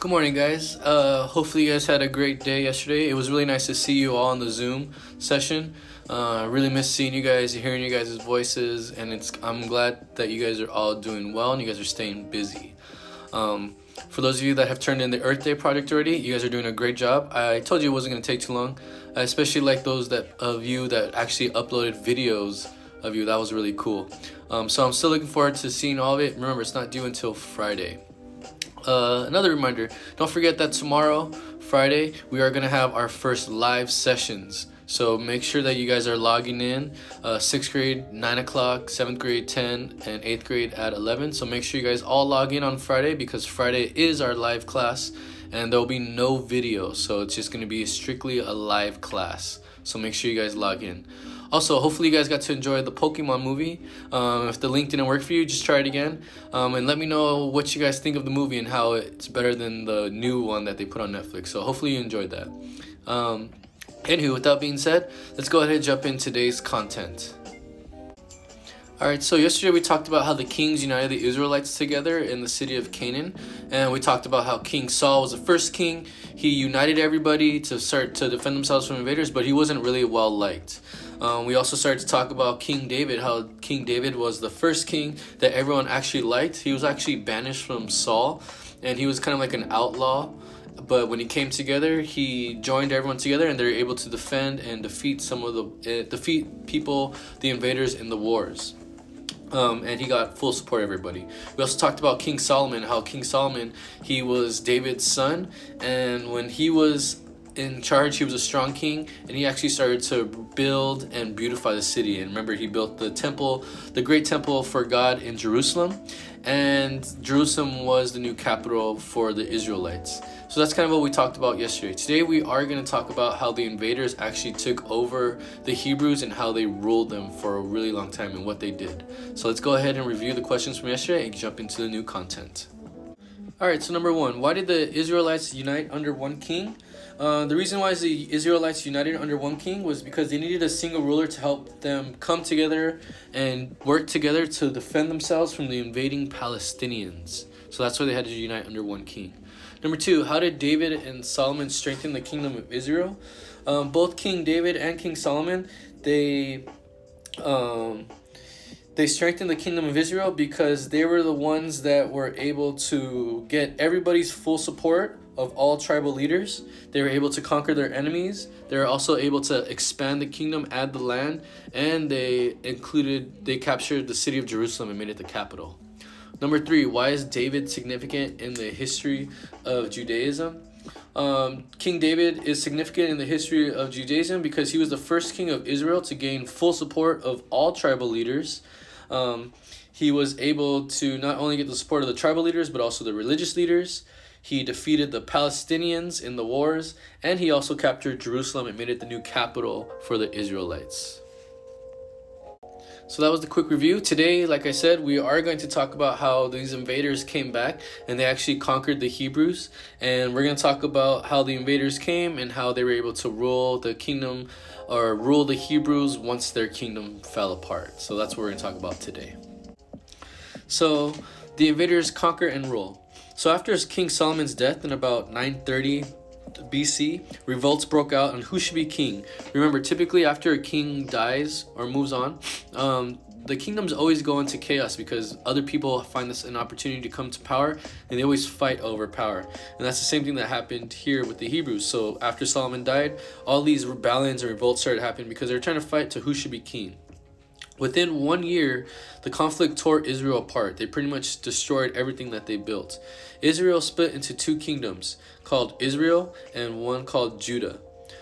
Good morning, guys. Hopefully, you guys had a great day yesterday. It was really nice to see you all in the Zoom session. I really miss seeing you guys, hearing you guys' voices, and I'm glad that you guys are all doing well and you guys are staying busy. For those of you that have turned in the Earth Day project already, you guys are doing a great job. I told you it wasn't going to take too long. I especially like those of you that actually uploaded videos of you. That was really cool. So I'm still looking forward to seeing all of it. Remember, it's not due until Friday. Another reminder, don't forget that tomorrow, Friday, we are going to have our first live sessions. So make sure that you guys are logging in, 6th grade, 9 o'clock, 7th grade, 10, and 8th grade at 11. So make sure you guys all log in on Friday because Friday is our live class and there will be no video. So it's just going to be strictly a live class. So make sure you guys log in. Also, hopefully you guys got to enjoy the Pokemon movie. If the link didn't work for you, just try it again. And let me know what you guys think of the movie and how it's better than the new one that they put on Netflix. So hopefully you enjoyed that. Anywho, with that being said, let's go ahead and jump in today's content. Alright, so yesterday we talked about how the kings united the Israelites together in the city of Canaan. And we talked about how King Saul was the first king. He united everybody to start to defend themselves from invaders, but he wasn't really well liked. We also started to talk about King David, how King David was the first king that everyone actually liked. He was actually banished from Saul, and he was kind of like an outlaw. But when he came together, he joined everyone together, and they were able to defend and defeat defeat people, the invaders, in the wars. And he got full support of everybody. We also talked about King Solomon, how King Solomon, he was David's son, and when he was in charge, he was a strong king, and he actually started to build and beautify the city. And remember, he built the temple, the great temple for God in Jerusalem, and Jerusalem was the new capital for the Israelites. So that's kind of what we talked about yesterday. Today we are going to talk about how the invaders actually took over the Hebrews and how they ruled them for a really long time and what they did. So let's go ahead and review the questions from yesterday and jump into the new content. Alright, so number one, why did the Israelites unite under one king? The reason why the Israelites united under one king was because they needed a single ruler to help them come together and work together to defend themselves from the invading Palestinians. So that's why they had to unite under one king. Number two, how did David and Solomon strengthen the kingdom of Israel? Both King David and King Solomon, they strengthened the kingdom of Israel because they were the ones that were able to get everybody's full support of all tribal leaders. They were able to conquer their enemies. They were also able to expand the kingdom, add the land, and they captured the city of Jerusalem and made it the capital. Number three, why is David significant in the history of Judaism? King David is significant in the history of Judaism because he was the first king of Israel to gain full support of all tribal leaders. He was able to not only get the support of the tribal leaders, but also the religious leaders. He defeated the Palestinians in the wars, and he also captured Jerusalem and made it the new capital for the Israelites. So that was the quick review. Today, like I said, we are going to talk about how these invaders came back and they actually conquered the Hebrews. And we're going to talk about how the invaders came and how they were able to rule the kingdom or rule the Hebrews once their kingdom fell apart. So that's what we're going to talk about today. So the invaders conquer and rule. So after King Solomon's death in about 930 BC, revolts broke out on who should be king. Remember, typically after a king dies or moves on, the kingdoms always go into chaos because other people find this an opportunity to come to power, and they always fight over power. And that's the same thing that happened here with the Hebrews. So after Solomon died, all these rebellions and revolts started happening because they were trying to fight to who should be king. Within 1 year, the conflict tore Israel apart. They pretty much destroyed everything that they built. Israel split into two kingdoms, called Israel and one called Judah.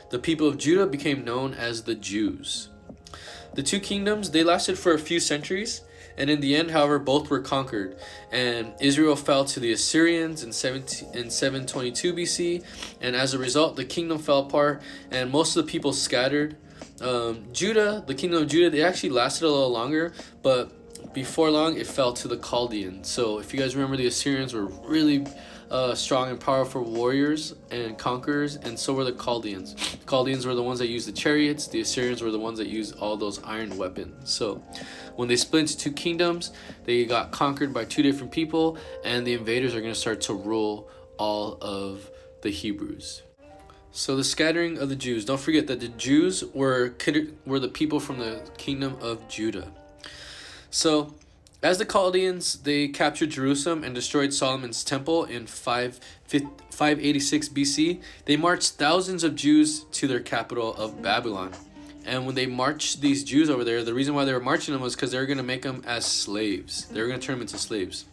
The people of Judah became known as the Jews. The two kingdoms, they lasted for a few centuries, and in the end, however, both were conquered. And Israel fell to the Assyrians in 722 BC, and as a result, the kingdom fell apart, and most of the people scattered. Judah, the kingdom of Judah, they actually lasted a little longer, but before long it fell to the Chaldeans. So if you guys remember, the Assyrians were really strong and powerful warriors and conquerors, and so were the Chaldeans. The Chaldeans were the ones that used the chariots. The Assyrians were the ones that used all those iron weapons. So when they split into two kingdoms, they got conquered by two different people, and the invaders are going to start to rule all of the Hebrews. So the scattering of the Jews. Don't forget that the Jews were the people from the kingdom of Judah. So as the Chaldeans, they captured Jerusalem and destroyed Solomon's temple in 586 BC. They marched thousands of Jews to their capital of Babylon. And when they marched these Jews over there, the reason why they were marching them was because they were going to make them as slaves. They were going to turn them into slaves.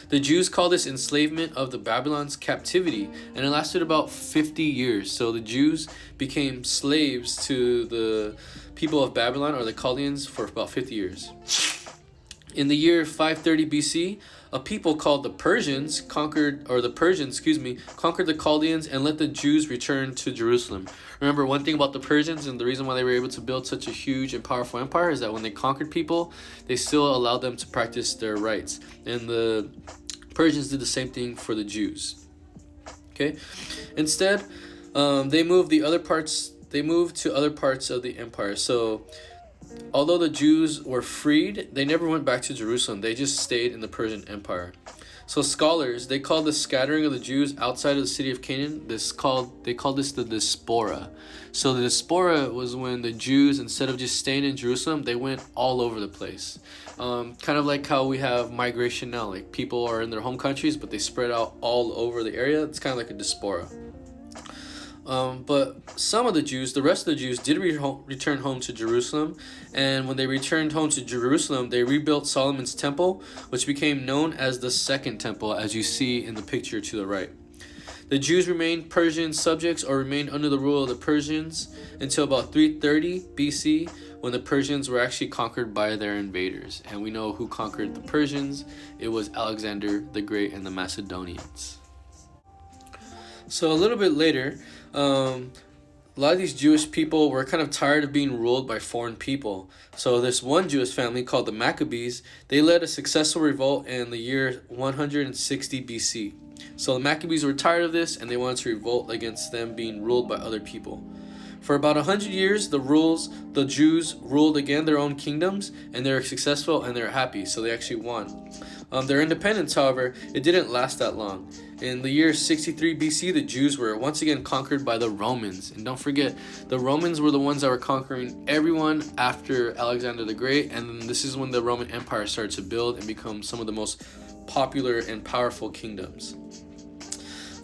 The Jews called this enslavement of the Babylon's captivity, and it lasted about 50 years. So the Jews became slaves to the people of Babylon, or the Chaldeans, for about 50 years. In the year 530 BC, a people called the Persians conquered the Chaldeans and let the Jews return to Jerusalem. Remember, one thing about the Persians and the reason why they were able to build such a huge and powerful empire is that when they conquered people, they still allowed them to practice their rights. And the Persians did the same thing for the Jews. Okay? Instead, they moved to other parts of the empire. So although the Jews were freed, they never went back to Jerusalem. They just stayed in the Persian Empire. So scholars, they call the scattering of the Jews outside of the city of Canaan, they call this the diaspora. So the diaspora was when the Jews, instead of just staying in Jerusalem, they went all over the place. Kind of like how we have migration now. Like people are in their home countries, but they spread out all over the area. It's kind of like a diaspora. But some of the Jews, the rest of the Jews, did return home to Jerusalem. And when they returned home to Jerusalem, they rebuilt Solomon's temple, which became known as the Second Temple, as you see in the picture to the right. The Jews remained Persian subjects, or remained under the rule of the Persians, until about 330 BC, when the Persians were actually conquered by their invaders. And we know who conquered the Persians. It was Alexander the Great and the Macedonians. So a little bit later, a lot of these Jewish people were kind of tired of being ruled by foreign people. So this one Jewish family called the Maccabees, they led a successful revolt in the year 160 BC. So the Maccabees were tired of this, and they wanted to revolt against them being ruled by other people. For about 100 years, the Jews ruled again their own kingdoms, and they were successful and they were happy, so they actually won. Their independence, however, it didn't last that long. In the year 63 BC, the Jews were once again conquered by the Romans. And don't forget, the Romans were the ones that were conquering everyone after Alexander the Great, and this is when the Roman Empire started to build and become some of the most popular and powerful kingdoms.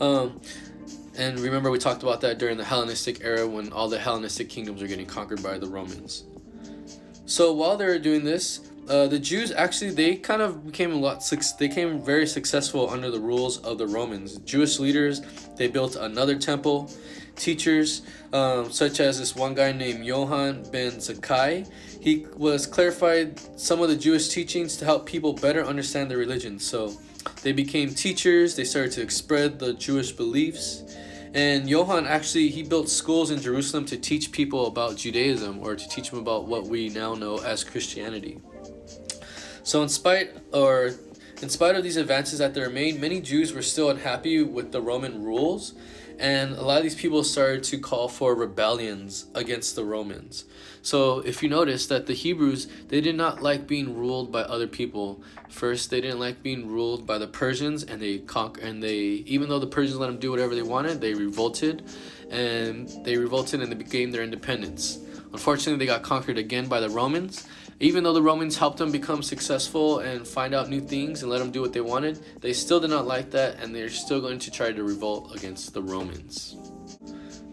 And remember, we talked about that during the Hellenistic era, when all the Hellenistic kingdoms were getting conquered by the Romans. So while they were doing this, the Jews actually, they kind of became very successful under the rules of the Romans. Jewish leaders, they built another temple. Teachers, such as this one guy named Johann ben Zakkai, he was clarified some of the Jewish teachings to help people better understand their religion. So they became teachers. They started to spread the Jewish beliefs. And Johann actually, he built schools in Jerusalem to teach people about Judaism, or to teach them about what we now know as Christianity. So in spite of these advances that they were made, many Jews were still unhappy with the Roman rules, and a lot of these people started to call for rebellions against the Romans. So if you notice that the Hebrews, they did not like being ruled by other people. First, they didn't like being ruled by the Persians, and even though the Persians let them do whatever they wanted, they revolted and they gained their independence. Unfortunately, they got conquered again by the Romans. Even though the Romans helped them become successful and find out new things and let them do what they wanted, they still did not like that, and they're still going to try to revolt against the Romans.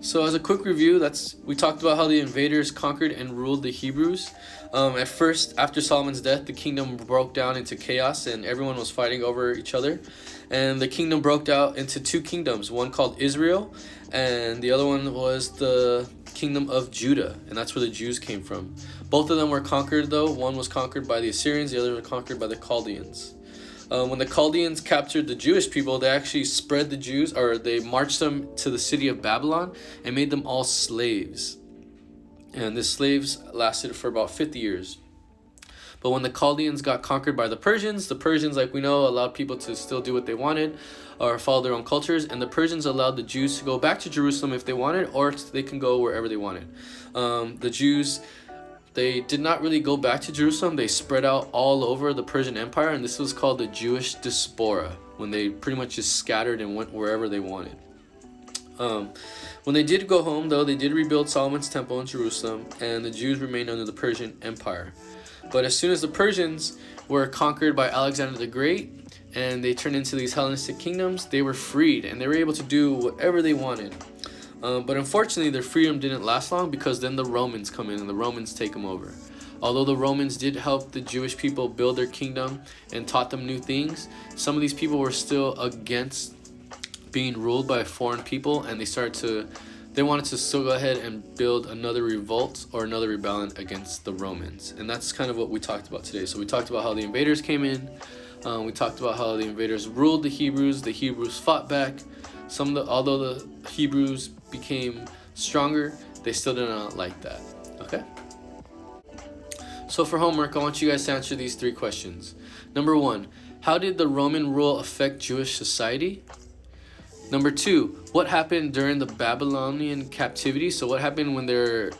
So as a quick review, we talked about how the invaders conquered and ruled the Hebrews. At first, after Solomon's death, the kingdom broke down into chaos and everyone was fighting over each other. And the kingdom broke out into two kingdoms, one called Israel, and the other one was the kingdom of Judah, and that's where the Jews came from. Both of them were conquered, though. One was conquered by the Assyrians, the other was conquered by the Chaldeans. When the Chaldeans captured the Jewish people, they actually spread the Jews, or they marched them to the city of Babylon and made them all slaves. And the slaves lasted for about 50 years. But when the Chaldeans got conquered by the Persians, like we know, allowed people to still do what they wanted or follow their own cultures, and the Persians allowed the Jews to go back to Jerusalem if they wanted, or they can go wherever they wanted. The Jews they did not really go back to Jerusalem. They spread out all over the Persian Empire, and this was called the Jewish diaspora, when they pretty much just scattered and went wherever they wanted. When they did go home, though, they did rebuild Solomon's temple in Jerusalem, and the Jews remained under the Persian Empire. But as soon as the Persians were conquered by Alexander the Great, and they turned into these Hellenistic kingdoms, they were freed, and they were able to do whatever they wanted. But unfortunately, their freedom didn't last long, because then the Romans come in and the Romans take them over. Although the Romans did help the Jewish people build their kingdom and taught them new things, some of these people were still against being ruled by foreign people, and they wanted to still go ahead and build another revolt or another rebellion against the Romans. And that's kind of what we talked about today. So we talked about how the invaders came in. We talked about how the invaders ruled the Hebrews fought back. Although the Hebrews became stronger, they still did not like that. Okay? So for homework, I want you guys to answer these 3 questions. Number 1, how did the Roman rule affect Jewish society? Number 2, what happened during the Babylonian captivity? So what happened when they're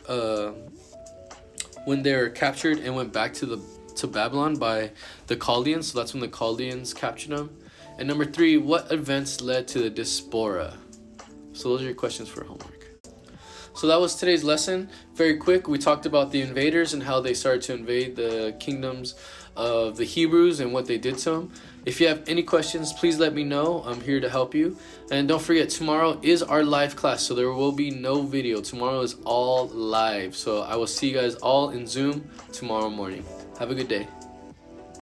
captured and went back to Babylon by the Chaldeans? So that's when the Chaldeans captured them. And number 3, what events led to the diaspora? So those are your questions for homework. So that was today's lesson. Very quick, we talked about the invaders and how they started to invade the kingdoms of the Hebrews and what they did to them. If you have any questions, please let me know. I'm here to help you. And don't forget, tomorrow is our live class, so there will be no video. Tomorrow is all live. So I will see you guys all in Zoom tomorrow morning. Have a good day.